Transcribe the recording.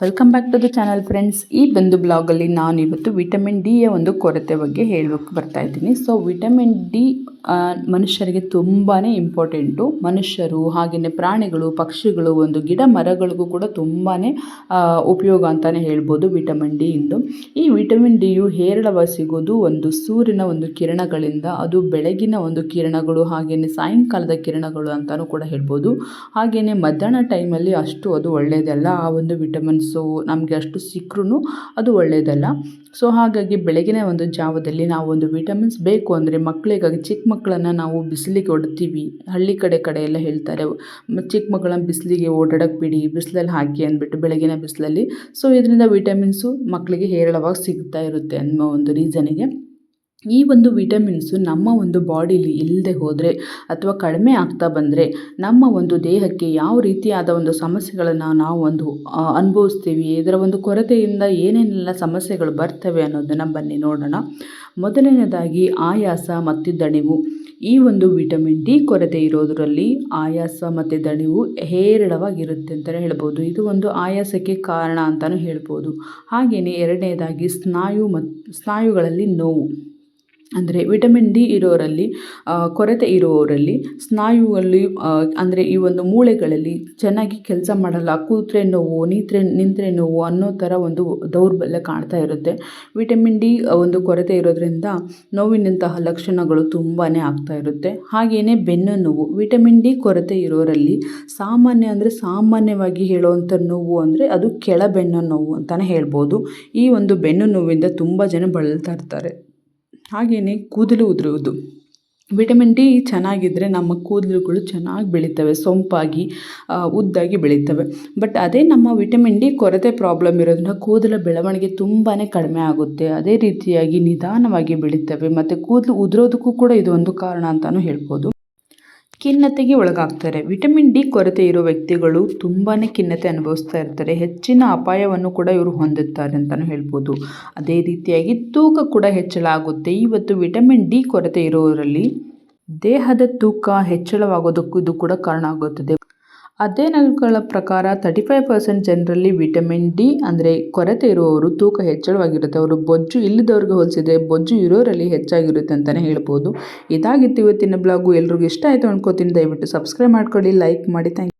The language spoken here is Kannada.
Welcome back to the channel friends. ಈ ಒಂದು ಬ್ಲಾಗಲ್ಲಿ ನಾನು ಇವತ್ತು ವಿಟಮಿನ್ ಡಿಯ ಒಂದು ಕೊರತೆ ಬಗ್ಗೆ ಹೇಳಬೇಕು ಬರ್ತಾ ಇದ್ದೀನಿ. ಸೊ ವಿಟಮಿನ್ ಡಿ ಮನುಷ್ಯರಿಗೆ ತುಂಬಾ ಇಂಪಾರ್ಟೆಂಟು. ಮನುಷ್ಯರು ಹಾಗೆಯೇ ಪ್ರಾಣಿಗಳು, ಪಕ್ಷಿಗಳು, ಒಂದು ಗಿಡ ಮರಗಳಿಗೂ ಕೂಡ ತುಂಬಾ ಉಪಯೋಗ ಅಂತಲೇ ಹೇಳ್ಬೋದು ವಿಟಮಿನ್ ಡಿ ಇಂದು. ಈ ವಿಟಮಿನ್ ಡಿಯು ಹೇರಳವಾಗಿ ಸಿಗೋದು ಒಂದು ಸೂರ್ಯನ ಒಂದು ಕಿರಣಗಳಿಂದ. ಅದು ಬೆಳಗಿನ ಒಂದು ಕಿರಣಗಳು ಹಾಗೆಯೇ ಸಾಯಂಕಾಲದ ಕಿರಣಗಳು ಅಂತಲೂ ಕೂಡ ಹೇಳ್ಬೋದು. ಹಾಗೆಯೇ ಮಧ್ಯಾಹ್ನ ಟೈಮಲ್ಲಿ ಅಷ್ಟು ಅದು ಒಳ್ಳೆಯದಲ್ಲ. ಆ ಒಂದು ವಿಟಮಿನ್ಸು ನಮಗೆ ಅಷ್ಟು ಸಿಕ್ಕರೂ ಅದು ಒಳ್ಳೆಯದಲ್ಲ. ಸೊ ಹಾಗಾಗಿ ಬೆಳಗಿನ ಒಂದು ಜಾವದಲ್ಲಿ ನಾವು ಒಂದು ವಿಟಮಿನ್ಸ್ ಬೇಕು ಅಂದರೆ ಮಕ್ಕಳಿಗಾಗಿ ಚಿಕ್ಕ ಮಕ್ಕಳನ್ನು ನಾವು ಬಿಸಿಲಿಗೆ ಒಡ್ತೀವಿ. ಹಳ್ಳಿ ಕಡೆ ಎಲ್ಲ ಹೇಳ್ತಾರೆ, ಚಿಕ್ಕ ಮಕ್ಕಳನ್ನ ಬಿಸಿಲಿಗೆ ಓಡಾಡಕ್ಕೆ ಬಿಡಿ, ಬಿಸಿಲಲ್ಲಿ ಹಾಕಿ ಅಂದ್ಬಿಟ್ಟು ಬೆಳಗಿನ ಬಿಸಿಲಲ್ಲಿ. ಸೊ ಇದರಿಂದ ವಿಟಮಿನ್ಸು ಮಕ್ಕಳಿಗೆ ಹೇರಳವಾಗಿ ಸಿಗ್ತಾ ಇರುತ್ತೆ ಅನ್ನೋ ಒಂದು ರೀಸನಿಗೆ ಈ ಒಂದು ವಿಟಮಿನ್ಸು ನಮ್ಮ ಒಂದು ಬಾಡಿಲಿ ಇಲ್ಲದೆ ಹೋದರೆ ಅಥವಾ ಕಡಿಮೆ ಆಗ್ತಾ ಬಂದರೆ ನಮ್ಮ ಒಂದು ದೇಹಕ್ಕೆ ಯಾವ ರೀತಿಯಾದ ಒಂದು ಸಮಸ್ಯೆಗಳನ್ನು ನಾವು ಒಂದು ಅನುಭವಿಸ್ತೀವಿ, ಇದರ ಒಂದು ಕೊರತೆಯಿಂದ ಏನೇನೆಲ್ಲ ಸಮಸ್ಯೆಗಳು ಬರ್ತವೆ ಅನ್ನೋದನ್ನು ಬನ್ನಿ ನೋಡೋಣ. ಮೊದಲನೇದಾಗಿ ಆಯಾಸ ಮತ್ತು ದಣಿವು. ಈ ಒಂದು ವಿಟಮಿನ್ ಡಿ ಕೊರತೆ ಇರೋದರಲ್ಲಿ ಆಯಾಸ ಮತ್ತು ದಣಿವು ಹೇರಳವಾಗಿರುತ್ತೆ ಅಂತಲೇ ಹೇಳ್ಬೋದು. ಇದು ಒಂದು ಆಯಾಸಕ್ಕೆ ಕಾರಣ ಅಂತಲೂ ಹೇಳ್ಬೋದು. ಹಾಗೆಯೇ ಎರಡನೇದಾಗಿ ಸ್ನಾಯುಗಳಲ್ಲಿ ನೋವು. ಅಂದರೆ ವಿಟಮಿನ್ ಡಿ ಇರೋರಲ್ಲಿ ಕೊರತೆ ಇರುವವರಲ್ಲಿ ಸ್ನಾಯುವಲ್ಲಿ ಅಂದರೆ ಈ ಒಂದು ಮೂಳೆಗಳಲ್ಲಿ ಚೆನ್ನಾಗಿ ಕೆಲಸ ಮಾಡಲ್ಲ, ಕೂತ್ರೆ ನೋವು, ನಿಂತರೆ ನೋವು ಅನ್ನೋ ಥರ ಒಂದು ದೌರ್ಬಲ್ಯ ಕಾಣ್ತಾ ಇರುತ್ತೆ. ವಿಟಮಿನ್ ಡಿ ಒಂದು ಕೊರತೆ ಇರೋದ್ರಿಂದ ನೋವಿನಂತಹ ಲಕ್ಷಣಗಳು ತುಂಬಾ ಆಗ್ತಾ ಇರುತ್ತೆ. ಹಾಗೆಯೇ ಬೆನ್ನು ನೋವು. ವಿಟಮಿನ್ ಡಿ ಕೊರತೆ ಇರೋರಲ್ಲಿ ಸಾಮಾನ್ಯವಾಗಿ ಹೇಳುವಂಥ ನೋವು ಅಂದರೆ ಅದು ಕೆಳಬೆನ್ನು ನೋವು ಅಂತಲೇ ಹೇಳ್ಬೋದು. ಈ ಒಂದು ಬೆನ್ನು ನೋವಿಂದ ತುಂಬ ಜನ ಬಳಲ್ತಾ ಇರ್ತಾರೆ. ಹಾಗೆಯೇ ಕೂದಲು ಉದುರುವುದು. ವಿಟಮಿನ್ ಡಿ ಚೆನ್ನಾಗಿದ್ದರೆ ನಮ್ಮ ಕೂದಲುಗಳು ಚೆನ್ನಾಗಿ ಬೆಳೀತವೆ, ಸೊಂಪಾಗಿ ಉದ್ದಾಗಿ ಬೆಳೀತವೆ. ಬಟ್ ಅದೇ ನಮ್ಮ ವಿಟಮಿನ್ ಡಿ ಕೊರತೆ ಪ್ರಾಬ್ಲಮ್ ಇರೋದ್ರಿಂದ ಕೂದಲ ಬೆಳವಣಿಗೆ ತುಂಬಾ ಕಡಿಮೆ ಆಗುತ್ತೆ. ಅದೇ ರೀತಿಯಾಗಿ ನಿಧಾನವಾಗಿ ಬೆಳೀತವೆ ಮತ್ತು ಕೂದಲು ಉದುರೋದಕ್ಕೂ ಕೂಡ ಇದು ಒಂದು ಕಾರಣ ಅಂತಲೂ ಹೇಳ್ಬೋದು. ಖಿನ್ನತೆಗೆ ಒಳಗಾಗ್ತಾರೆ. ವಿಟಮಿನ್ ಡಿ ಕೊರತೆ ಇರೋ ವ್ಯಕ್ತಿಗಳು ತುಂಬಾ ಖಿನ್ನತೆ ಅನುಭವಿಸ್ತಾ ಇರ್ತಾರೆ. ಹೆಚ್ಚಿನ ಅಪಾಯವನ್ನು ಕೂಡ ಇವರು ಹೊಂದುತ್ತಾರೆ ಅಂತಲೂ ಹೇಳ್ಬೋದು. ಅದೇ ರೀತಿಯಾಗಿ ತೂಕ ಕೂಡ ಹೆಚ್ಚಳ ಆಗುತ್ತೆ. ಇವತ್ತು ವಿಟಮಿನ್ ಡಿ ಕೊರತೆ ಇರೋರಲ್ಲಿ ದೇಹದ ತೂಕ ಹೆಚ್ಚಳವಾಗೋದಕ್ಕೂ ಇದು ಕೂಡ ಕಾರಣ ಆಗುತ್ತದೆ. ಅಧ್ಯಯನಗಳ ಪ್ರಕಾರ 35% ಜನರಲ್ಲಿ ವಿಟಮಿನ್ ಡಿ ಅಂದರೆ ಕೊರತೆ ಇರುವವರು ತೂಕ ಹೆಚ್ಚಳವಾಗಿರುತ್ತೆ. ಅವರು ಬೊಜ್ಜು ಇಲ್ಲದವ್ರಿಗೆ ಹೋಲಿಸಿದರೆ ಬೊಜ್ಜು ಇರೋರಲ್ಲಿ ಹೆಚ್ಚಾಗಿರುತ್ತೆ ಅಂತಲೇ ಹೇಳ್ಬೋದು. ಇದಾಗಿತ್ತು ಇವತ್ತಿನ ಬ್ಲಾಗು. ಎಲ್ರಿಗೂ ಇಷ್ಟ ಆಯಿತು ಅನ್ಕೋತೀನಿ. ದಯವಿಟ್ಟು ಸಬ್ಸ್ಕ್ರೈಬ್ ಮಾಡ್ಕೊಳ್ಳಿ, ಲೈಕ್ ಮಾಡಿ. Thank you.